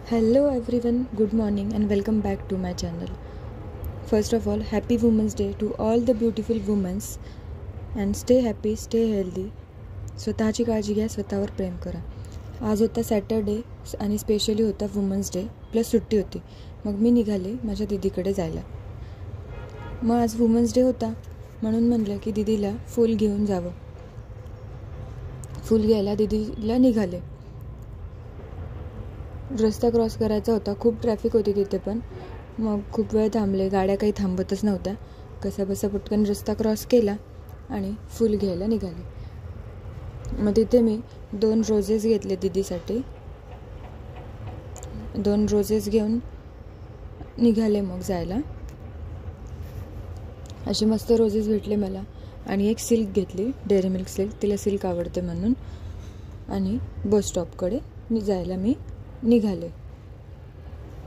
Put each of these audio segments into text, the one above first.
Hello everyone, good morning and welcome back to my channel. First of all, happy Women's Day to all the beautiful women and stay happy, stay healthy. स्वतःची काळजी घ्या, स्वतःवर प्रेम करा. आज होता Saturday आणि specially होता women's debt plus सुट्टी होती. मग मी निघाले माझ्या दीदीकडे जायला. मग आज वुमन्स डे होता म्हणून म्हणलं की दीदीला फूल घेऊन जावं. फूल घ्यायला दीदीला निघाले. रस्ता क्रॉस करायचा होता, खूप ट्रॅफिक होती तिथे पण. मग खूप वेळ थांबले, गाड्या काही थांबतच नव्हत्या. कसाबसा पटकन रस्ता क्रॉस केला आणि फूल घ्यायला निघाले. मग तिथे मी 2 रोजेस घेतले दीदीसाठी. 2 रोजेस घेऊन निघाले मग जायला. असे मस्त रोजेस भेटले मला आणि एक सिल्क घेतली, डेअरी मिल्क सिल्क. तिला सिल्क आवडते म्हणून. आणि बस स्टॉपकडे जायला मी निघाले.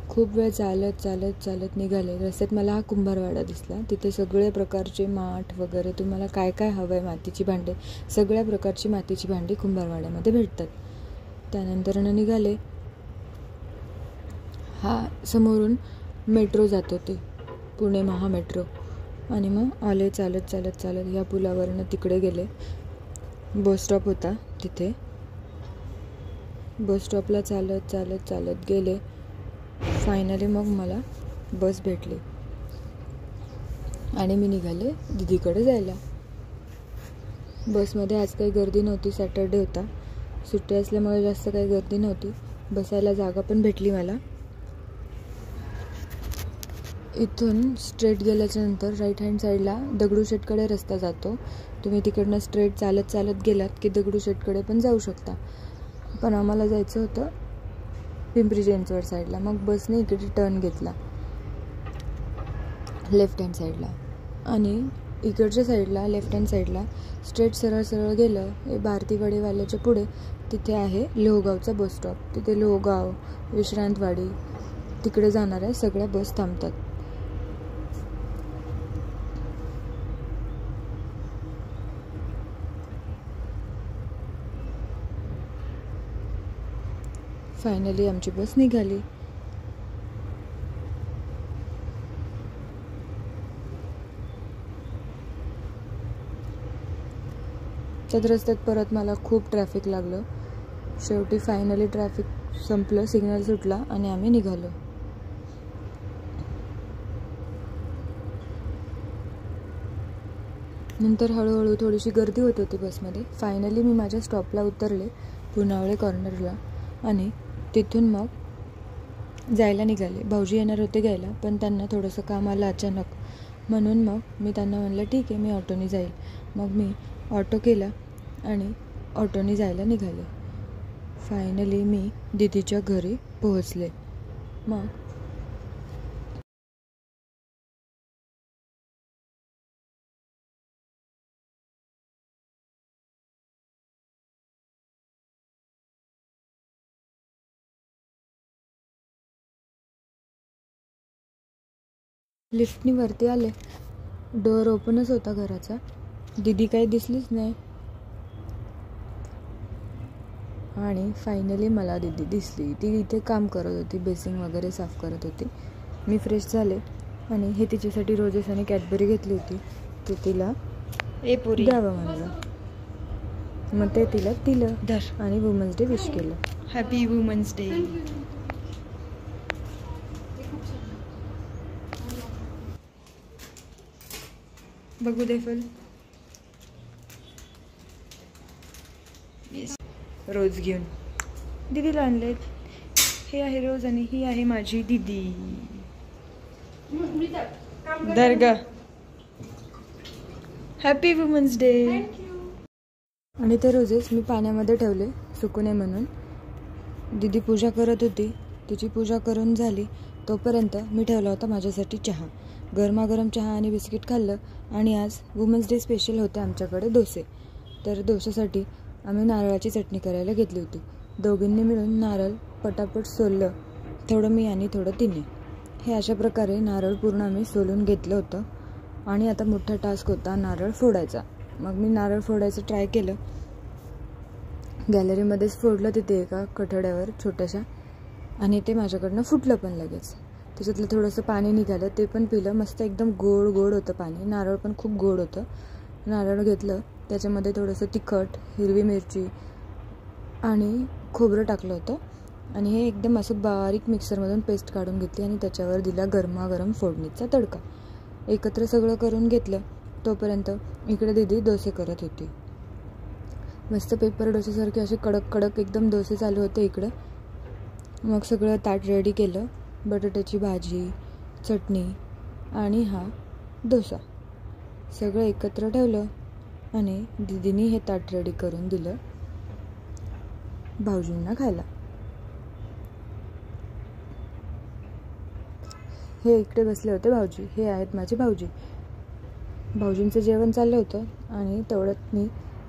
खूप वेळ चालत निघाले. रस्त्यात मला हा कुंभारवाडा दिसला. तिथे सगळे प्रकारचे माठ वगैरे, तुम्हाला काय काय हवं आहे, मातीची भांडे, सगळ्या प्रकारची मातीची भांडी कुंभारवाड्यामध्ये भेटतात. त्यानंतर निघाले. हा समोरून मेट्रो जात होती, पुणे महामेट्रो. आणि मग आले चालत या पुलावरनं तिकडे गेले. बस स्टॉप होता तिथे. बस स्टॉपला चालत गेले. फायनली मग मला बस भेटली आणि मी निघाले दीदीकडे जायला. बसमध्ये आज काही गर्दी नव्हती, सॅटरडे होता, सुट्टी असल्यामुळे जास्त काही गर्दी नव्हती. बसायला जागा पण भेटली मला. इथून स्ट्रेट गेल्याच्यानंतर राईट हँड साईडला दगडूशेठकडे रस्ता जातो. तुम्ही तिकडनं स्ट्रेट चालत गेलात की दगडूशेठकडे पण जाऊ शकता. पण आम्हाला जायचं होतं पिंपरी चिंचवड साईडला. मग बसने इकडे टर्न घेतला लेफ्ट हँड साईडला. आणि इकडच्या साईडला लेफ्ट हँड साईडला स्ट्रेट सरळ गेलं, हे भारतीवाडीवाल्याच्या पुढे तिथे आहे लोहगावचा बस स्टॉप. तिथे लोहगाव, विश्रांतवाडी तिकडे जाणाऱ्या सगळ्या बस थांबतात. फायनली आमची बस निघाली. त्यात रस्त्यात परत मला खूप ट्रॅफिक लागलं. शेवटी फायनली ट्रॅफिक संपलं, सिग्नल सुटला आणि आम्ही निघालो. नंतर हळूहळू थोडीशी गर्दी होत होती बसमध्ये. फायनली मी माझ्या स्टॉपला उतरले, पुनावळे कॉर्नरला. आणि तिथून मग जायला निघाले. भाऊजी येणार होते घ्यायला, पण त्यांना थोडंसं काम आलं अचानक, म्हणून मग मी त्यांना म्हणलं ठीक आहे, मी ऑटोने जाईल. मग मी ऑटो केला आणि ऑटोने जायला निघाले. फायनली मी दीदीच्या घरी पोहोचले. मग लिफ्टनी वरती आले. डोअर ओपनच होता घराचा. दीदी काही दिसलीच नाही. आणि फायनली मला दीदी दिसली. ती इथे काम करत होती, बेसिंग वगैरे साफ करत होती. मी फ्रेश झाले आणि हे तिच्यासाठी रोजेस आणि कॅडबरी घेतली होती. ते तिला द्यावं म्हणलं. मग ते तिला दिलं आणि वुमन्स डे विश केलं. Happy women's day. बघू दे फुल. रोज घेऊन दीदीला आणले. हे आहे रोज आणि ही आहे माझी दीदी. दर्गा. Happy women's day. आणि ते रोजेस मी पाण्यामध्ये ठेवले सुकू नये म्हणून. दीदी पूजा करत होती, तिची पूजा करून झाली तोपर्यंत मी ठेवला होता माझ्यासाठी चहा. गरमागरम चहा आणि बिस्किट खाल्लं. आणि आज वुमन्स डे स्पेशल होते आमच्याकडे डोसे. तर डोशासाठी आम्ही नारळाची चटणी करायला घेतली होती. दोघींनी मिळून नारळ पटापट सोललं, थोडं मी आणि थोडं तिने. हे अशा प्रकारे नारळ पूर्ण आम्ही सोलून घेतलं होतं. आणि आता मोठा टास्क होता नारळ फोडायचा. मग मी नारळ फोडायचं ट्राय केलं. गॅलरीमध्येच फोडलं तिथे एका कठड्यावर छोट्याशा. आणि ते माझ्याकडनं फुटलं पण लगेच. त्याच्यातलं थोडंसं पाणी निघालं, ते पण पिलं. मस्त एकदम गोड गोड होतं पाणी. नारळ पण खूप गोड होतं. नारळ घेतलं, त्याच्यामध्ये थोडंसं तिखट, हिरवी मिरची आणि खोबरं टाकलं होतं आणि हे एकदम असं बारीक मिक्सरमधून पेस्ट काढून घेतली आणि त्याच्यावर दिला गरमागरम फोडणीचा तडका. एकत्र सगळं करून घेतलं. तोपर्यंत इकडे दीदी डोसे करत होती. मस्त पेपर डोसेसारखे असे कडक कडक एकदम डोसे चालू होते इकडं. मग सगळं ताट रेडी केलं. बटाट्याची भाजी, चटणी आणि हा डोसा सगळं एकत्र ठेवलं आणि दीदीनी हे ताट रेडी करून दिलं भाऊजींना खायला. हे इकडे बसले होते भाऊजी. हे आहेत माझे भाऊजी. भाऊजींचं जेवण चाललं होतं आणि तेवढ्यात मी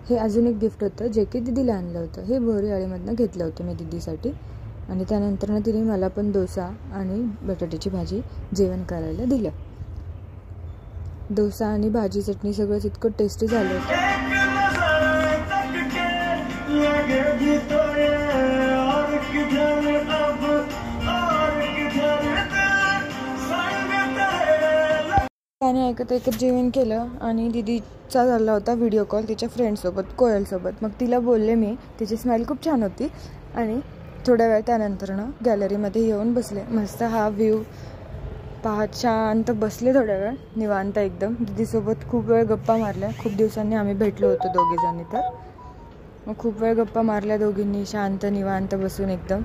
हे अजून एक गिफ्ट होतं जे की दीदीला आणलं होतं. हे बोरीआळीमधनं घेतलं होतं मी दीदीसाठी आणि त्यानंतर तिने मला पण डोसा आणि बटाट्याची भाजी जेवण करायला दिलं. डोसा आणि भाजी चटणी सगळंच इतकं टेस्टी झालं होतं. त्याने ऐकत जेवण केलं आणि दीदीचा झाला होता व्हिडिओ कॉल तिच्या फ्रेंडसोबत, कोयलसोबत. मग तिला बोलले मी. तिची स्माईल खूप छान होती आणि थोड्या वेळ त्यानंतर गॅलरीमध्ये येऊन बसले. मस्त हा व्ह्यू पाहत शांत बसले थोड्या वेळ निवांत एकदम. दीदीसोबत खूप वेळ गप्पा मारल्या. खूप दिवसांनी आम्ही भेटलो होतो दोघीजणी, तर मग खूप वेळ गप्पा मारल्या दोघींनी शांत निवांत बसून एकदम.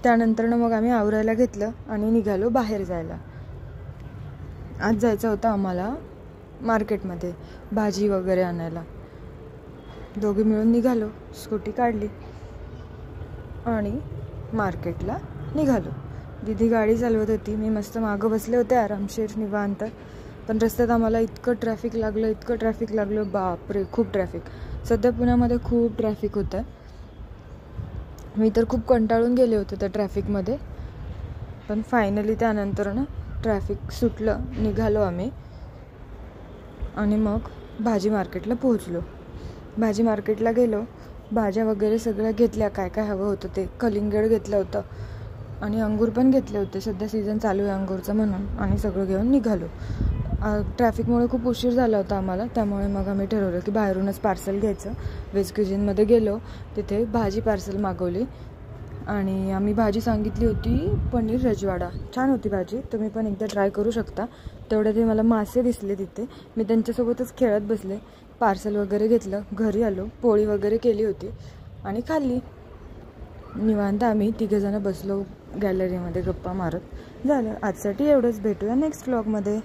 त्यानंतर मग आम्ही आवरायला घेतलं आणि निघालो बाहेर जायला. आज जायचं होतं आम्हाला मार्केटमध्ये भाजी वगैरे आणायला. दोघी मिळून निघालो. स्कूटी काढली आणि मार्केटला निघालो. दीदी गाडी चालवत होती, मी मस्त मागं बसले होते आरामशीर निवांत. पण रस्त्यात आम्हाला इतकं ट्रॅफिक लागलं, बापरे खूप ट्रॅफिक. सध्या पुण्यामध्ये खूप ट्रॅफिक होतं. मी तर खूप कंटाळून गेले होते त्या ट्रॅफिकमध्ये. पण फायनली त्यानंतर ट्रॅफिक सुटलं. निघालो आम्ही आणि मग भाजी मार्केटला पोहोचलो. भाजी मार्केटला गेलो. भाज्या वगैरे सगळ्या घेतल्या, काय काय हवं होतं ते. कलिंगड घेतलं होतं आणि अंगूर पण घेतले होते. सध्या सीझन चालू आहे अंगूरचा म्हणून. आणि सगळं घेऊन निघालो. ट्रॅफिकमुळे खूप उशीर झाला होता आम्हाला, त्यामुळे मग आम्ही ठरवलं की बाहेरूनच पार्सल घ्यायचं. व्हेज क्युझिनमध्ये गेलो, तिथे भाजी पार्सल मागवली आणि आम्ही भाजी सांगितली होती पनीर रजवाडा. छान होती भाजी, तुम्ही पण एकदा ट्राय करू शकता. तेवढ्यात मला मासे दिसले तिथे, मी त्यांच्यासोबतच खेळत बसले. पार्सल वगैरे घेतलं, घरी आलो, पोळी वगैरे केली होती आणि खाल्ली. निवांत आम्ही तिघंजणं बसलो गॅलरीमध्ये गप्पा मारत. झालं आजसाठी एवढंच. भेटूया नेक्स्ट व्लॉगमध्ये.